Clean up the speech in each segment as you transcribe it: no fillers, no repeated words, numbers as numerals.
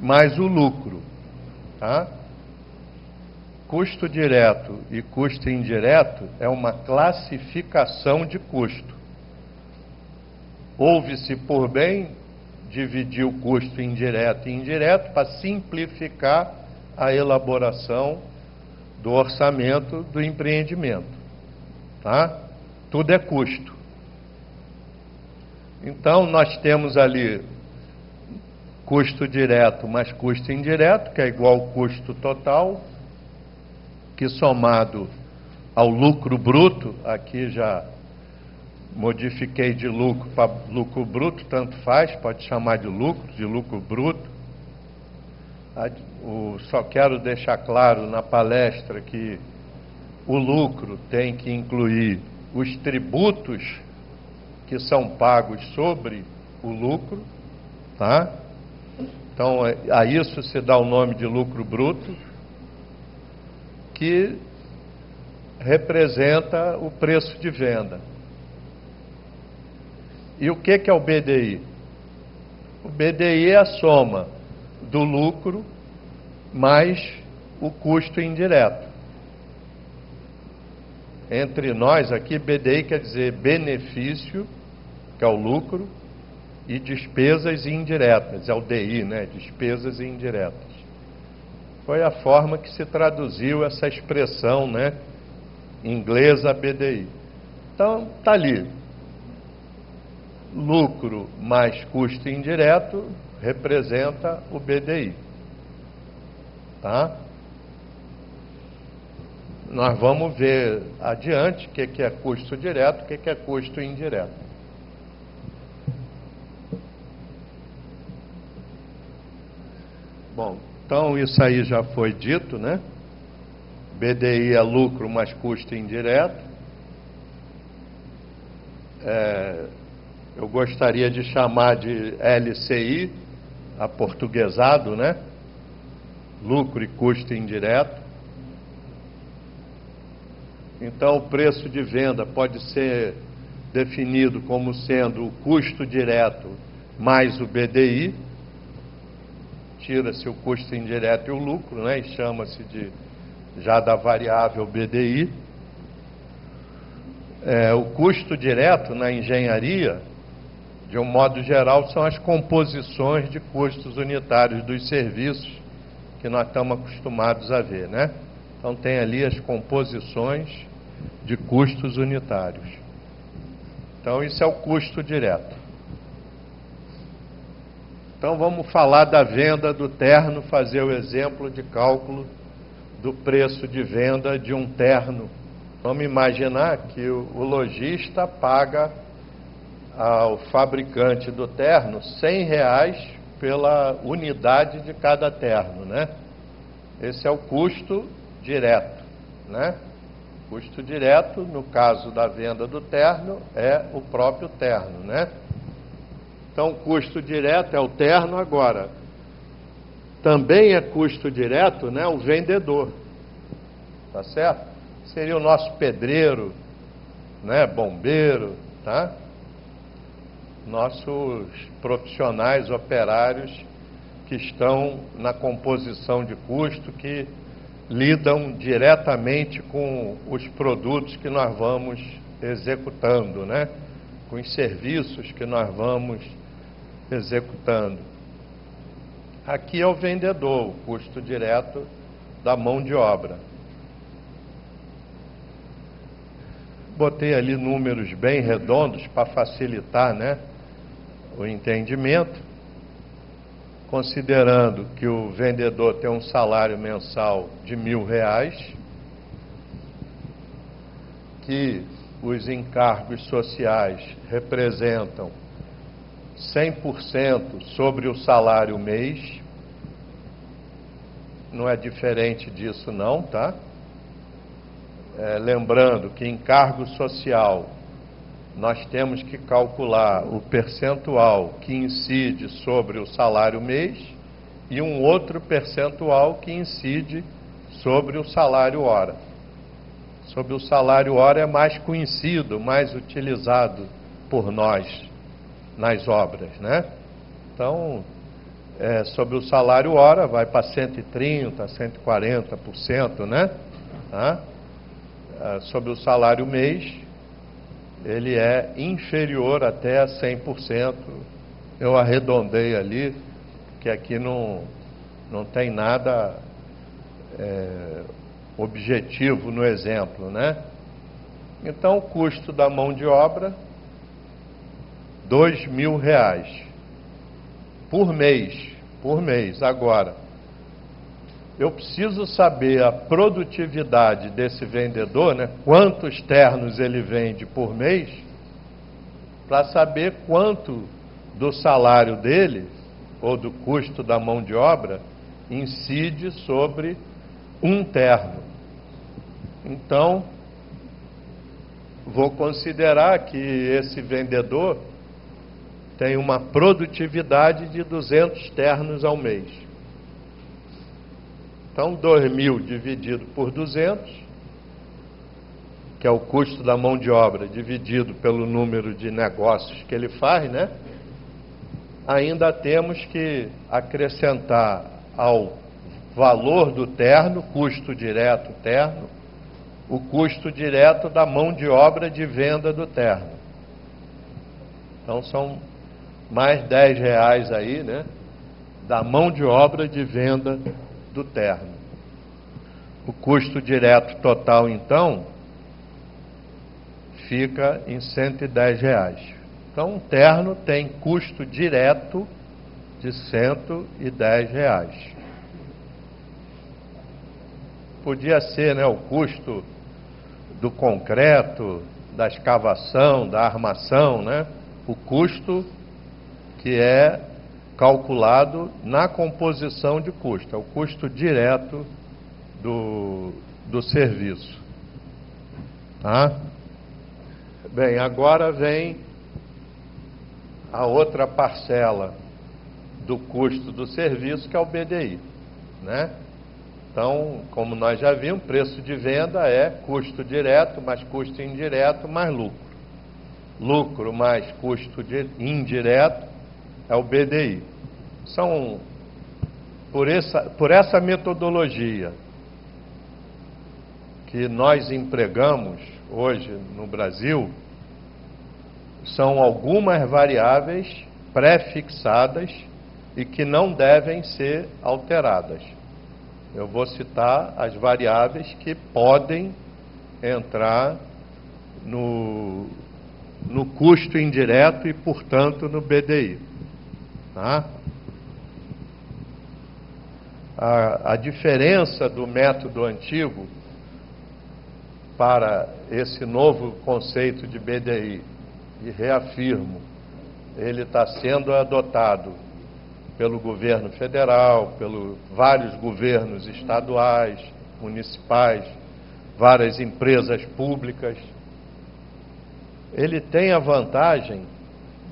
mais o lucro, tá? Custo direto e custo indireto é uma classificação de custo. Houve-se por bem dividir o custo indireto e indireto para simplificar a elaboração do orçamento do empreendimento, tá? Tudo é custo. Então, nós temos ali custo direto mais custo indireto, que é igual ao custo total, que somado ao lucro bruto, aqui já modifiquei de lucro para lucro bruto, tanto faz, pode chamar de lucro bruto. Só quero deixar claro na palestra que o lucro tem que incluir os tributos que são pagos sobre o lucro, tá? Então, a isso se dá o nome de lucro bruto, que representa o preço de venda. E o que é o BDI? O BDI é a soma do lucro mais o custo indireto. Entre nós aqui, BDI quer dizer benefício, que é o lucro, e despesas indiretas, é o DI, né? Despesas indiretas. Foi a forma que se traduziu essa expressão, né? Inglesa BDI. Então, está ali. Lucro mais custo indireto representa o BDI. Tá? Nós vamos ver adiante o que é custo direto, o que é custo indireto. Bom, então isso aí já foi dito, né? BDI é lucro mais custo indireto. Eu gostaria de chamar de LCI, aportuguesado, né? Lucro e custo indireto. Então, o preço de venda pode ser definido como sendo o custo direto mais o BDI. Tira-se o custo indireto e o lucro, né? E chama-se já da variável BDI. O custo direto na engenharia, de um modo geral, são as composições de custos unitários dos serviços que nós estamos acostumados a ver, né? Então tem ali as composições de custos unitários. Então isso é o custo direto. Então vamos falar da venda do terno, fazer o exemplo de cálculo do preço de venda de um terno. Vamos imaginar que o lojista paga ao fabricante do terno R$100 pela unidade de cada terno, né? Esse é o custo direto, né? Custo direto, no caso da venda do terno, é o próprio terno, né? Então, o custo direto é o terno. Agora, também é custo direto, né, o vendedor, tá certo? Seria o nosso pedreiro, né, bombeiro, tá? Nossos profissionais operários que estão na composição de custo, que lidam diretamente com os produtos que nós vamos executando, né? Com os serviços que nós vamos executando. Aqui é o vendedor, o custo direto da mão de obra. Botei ali números bem redondos para facilitar, né, o entendimento, considerando que o vendedor tem um salário mensal de R$1.000, que os encargos sociais representam 100% sobre o salário mês. Não é diferente disso não, tá? Lembrando que encargo social nós temos que calcular o percentual que incide sobre o salário mês e um outro percentual que incide sobre o salário hora. Sobre o salário hora é mais conhecido, mais utilizado por nós nas obras, né? Então, sobre o salário hora, vai para 130%, 140%, né? Sobre o salário mês, ele é inferior até a 100%. Eu arredondei ali, porque aqui não tem nada objetivo no exemplo, né? Então, o custo da mão de obra, R$2.000 por mês. Agora, eu preciso saber a produtividade desse vendedor, né? Quantos ternos ele vende por mês, para saber quanto do salário dele, ou do custo da mão de obra, incide sobre um terno. Então, vou considerar que esse vendedor tem uma produtividade de 200 ternos ao mês. Então, 2.000 dividido por 200, que é o custo da mão de obra, dividido pelo número de negócios que ele faz, né? Ainda temos que acrescentar ao valor do terno, custo direto terno, o custo direto da mão de obra de venda do terno. Então, são mais R$10 aí, né? Da mão de obra de venda do terno. O custo direto total, então, fica em R$110. Então, um terno tem custo direto de R$110. Podia ser, né, o custo do concreto, da escavação, da armação, né? O custo que é calculado na composição de custo, é o custo direto do serviço. Tá? Bem, agora vem a outra parcela do custo do serviço, que é o BDI, né? Então, como nós já vimos, preço de venda é custo direto mais custo indireto mais lucro. Lucro mais custo indireto é o BDI. Por essa metodologia que nós empregamos hoje no Brasil, são algumas variáveis pré-fixadas e que não devem ser alteradas. Eu vou citar as variáveis que podem entrar no custo indireto e, portanto, no BDI. Tá? A diferença do método antigo para esse novo conceito de BDI, e reafirmo, ele está sendo adotado pelo governo federal, pelos vários governos estaduais, municipais, várias empresas públicas. Ele tem a vantagem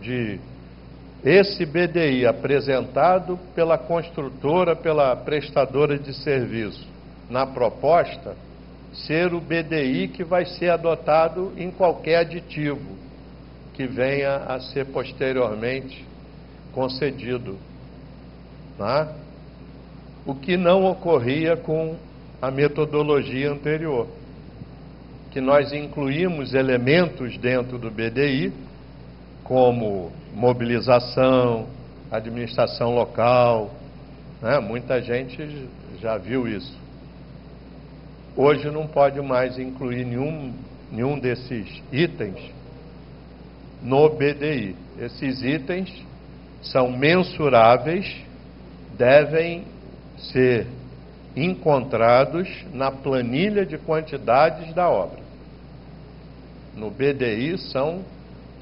de esse BDI apresentado pela construtora, pela prestadora de serviço, na proposta, ser o BDI que vai ser adotado em qualquer aditivo que venha a ser posteriormente concedido. Tá? O que não ocorria com a metodologia anterior, que nós incluímos elementos dentro do BDI, como mobilização, administração local, né? Muita gente já viu isso. Hoje não pode mais incluir nenhum desses itens no BDI. Esses itens são mensuráveis, devem ser encontrados na planilha de quantidades da obra. No BDI são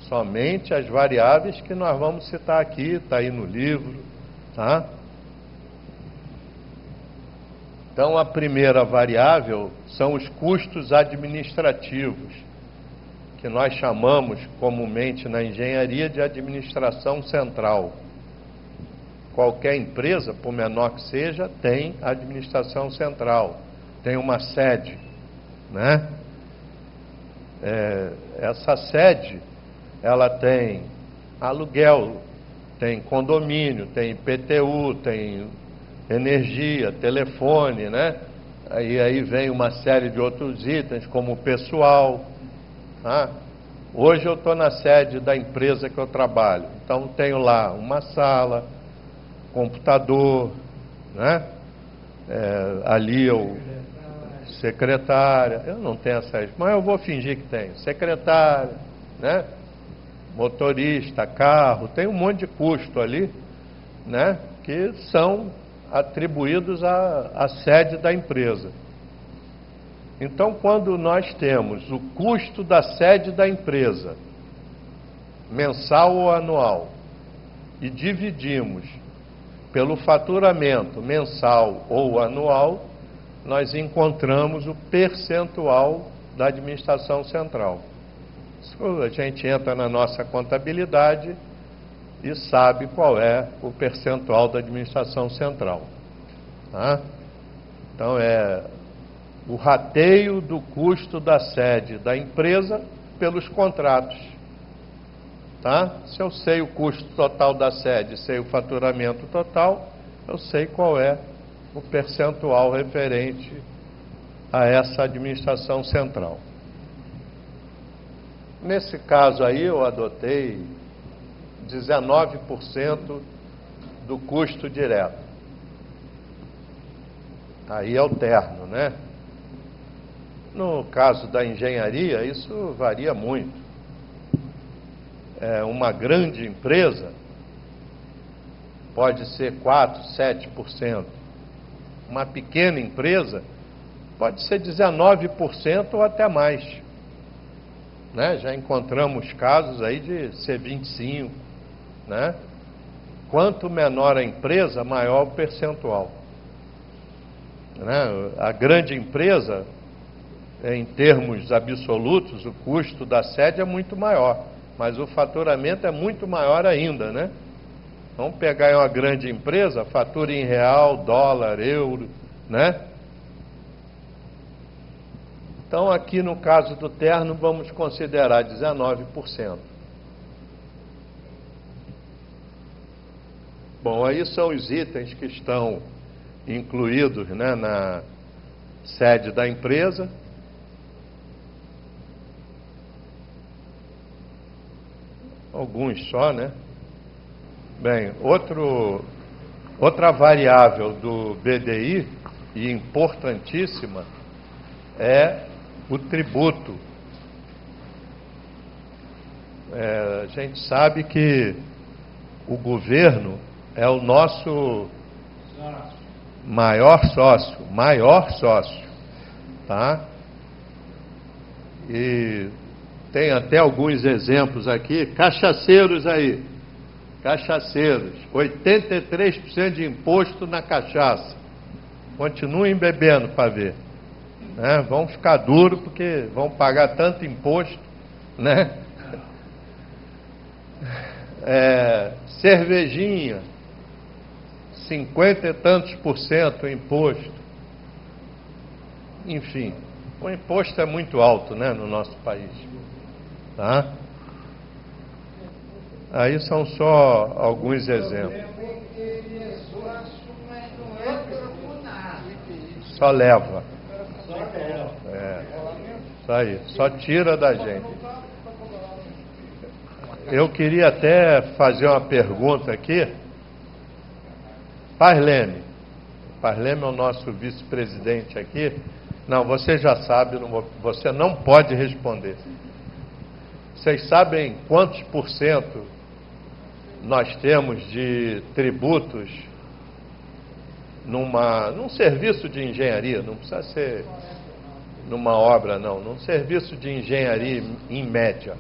somente as variáveis que nós vamos citar aqui, está aí no livro, tá? Então, a primeira variável são os custos administrativos, que nós chamamos comumente na engenharia de administração central. Qualquer empresa, por menor que seja, tem administração central, tem uma sede, né? Essa sede, ela tem aluguel tem condomínio, tem IPTU, tem energia, telefone, né? Aí vem uma série de outros itens, como o pessoal. Tá? Hoje eu estou na sede da empresa que eu trabalho, então tenho lá uma sala, computador, né? Ali eu... secretária, eu não tenho essa, mas eu vou fingir que tenho. Secretária, né? Motorista, carro, tem um monte de custo ali, né? Que são atribuídos à sede da empresa. Então, quando nós temos o custo da sede da empresa, mensal ou anual, e dividimos pelo faturamento mensal ou anual, nós encontramos o percentual da administração central. A gente entra na nossa contabilidade e sabe qual é o percentual da administração central. Tá? Então, é o rateio do custo da sede da empresa pelos contratos. Tá? Se eu sei o custo total da sede, sei o faturamento total, eu sei qual é o percentual referente a essa administração central. Nesse caso aí, eu adotei 19% do custo direto. Aí é o terno, né? No caso da engenharia, isso varia muito. Uma grande empresa pode ser 4%, 7%. Uma pequena empresa pode ser 19% ou até mais. Né? Já encontramos casos aí de ser 25%. Né? Quanto menor a empresa, maior o percentual. Né? A grande empresa, em termos absolutos, o custo da sede é muito maior, mas o faturamento é muito maior ainda, né? Vamos pegar uma grande empresa, fatura em real, dólar, euro, né? Então, aqui no caso do terno, vamos considerar 19%. Bom, aí são os itens que estão incluídos, né, na sede da empresa. Alguns só, né? Bem, outra variável do BDI, e importantíssima, é o tributo. A gente sabe que o governo é o nosso maior sócio, tá? E tem até alguns exemplos aqui, cachaceiros aí, 83% de imposto na cachaça. Continuem bebendo para ver. Né? Vão ficar duros porque vão pagar tanto imposto, né? Cervejinha, 50 e tantos % o imposto. Enfim, o imposto é muito alto, né, no nosso país. Tá? Aí são só alguns exemplos. Só leva. Isso aí, só tira da gente. Eu queria até fazer uma pergunta aqui. Parleme é o nosso vice-presidente aqui. Não, você já sabe, você não pode responder. Vocês sabem quantos % nós temos de tributos num serviço de engenharia? Não precisa ser numa obra, não. Num serviço de engenharia, em média.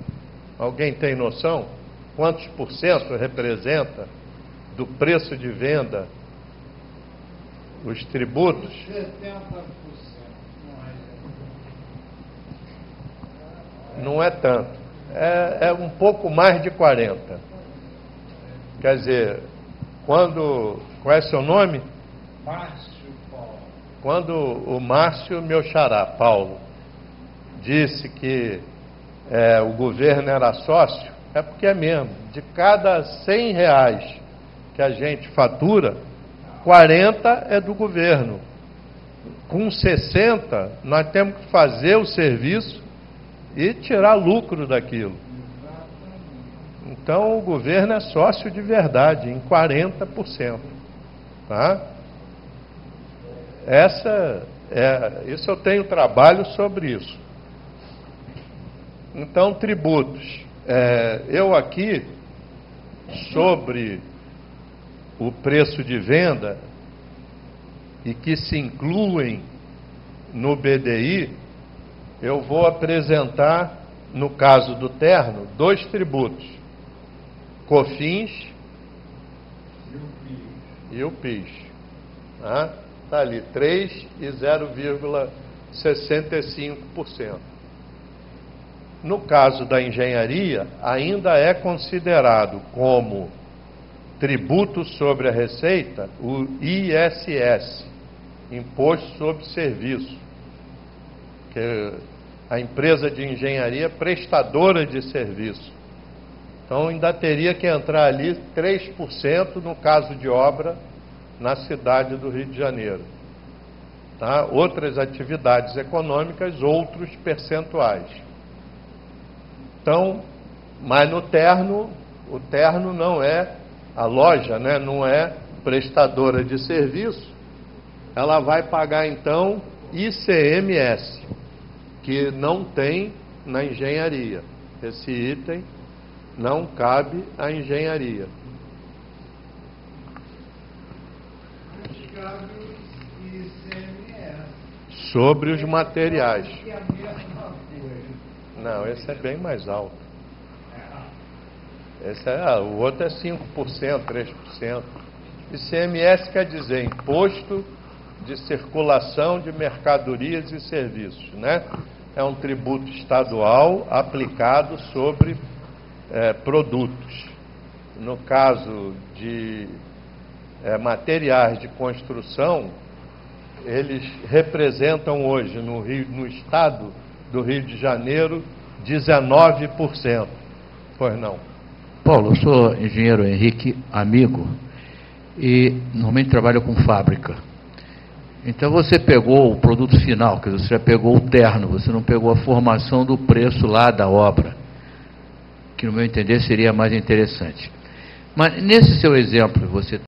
Alguém tem noção? Quantos % representa do preço de venda os tributos? 70%. Não é tanto. É um pouco mais de 40%. Quer dizer, qual é seu nome? Márcio Paulo. Quando o Márcio, meu xará, Paulo, disse que o governo era sócio, é porque é mesmo. de cada R$100 que a gente fatura, 40 é do governo. Com 60, nós temos que fazer o serviço e tirar lucro daquilo. Então, o governo é sócio de verdade, em 40%. Tá? Isso eu tenho trabalho sobre isso. Então, tributos. Eu aqui, sobre o preço de venda, e que se incluem no BDI, eu vou apresentar, no caso do terno, 2 tributos: COFINS e o PIS. Está ali, 3% e 0,65%. No caso da engenharia, ainda é considerado como tributo sobre a receita o ISS, Imposto sobre Serviço, que a empresa de engenharia é prestadora de serviço. Então ainda teria que entrar ali 3% no caso de obra na cidade do Rio de Janeiro. Tá? Outras atividades econômicas, outros percentuais. Então, mas no terno, o terno não é, a loja, né, não é prestadora de serviço, ela vai pagar então ICMS, que não tem na engenharia. Esse item não cabe à engenharia. Sobre os materiais. Não, esse é bem mais alto. O outro é 5%, 3%. ICMS quer dizer Imposto de Circulação de Mercadorias e Serviços, né? É um tributo estadual aplicado sobre produtos. No caso de materiais de construção, eles representam hoje no estado do Rio de Janeiro 19%. Pois não. Paulo, eu sou engenheiro Henrique, amigo, e normalmente trabalho com fábrica. Então você pegou o produto final, quer dizer, você já pegou o terno, você não pegou a formação do preço lá da obra, que no meu entender seria mais interessante. Mas nesse seu exemplo, você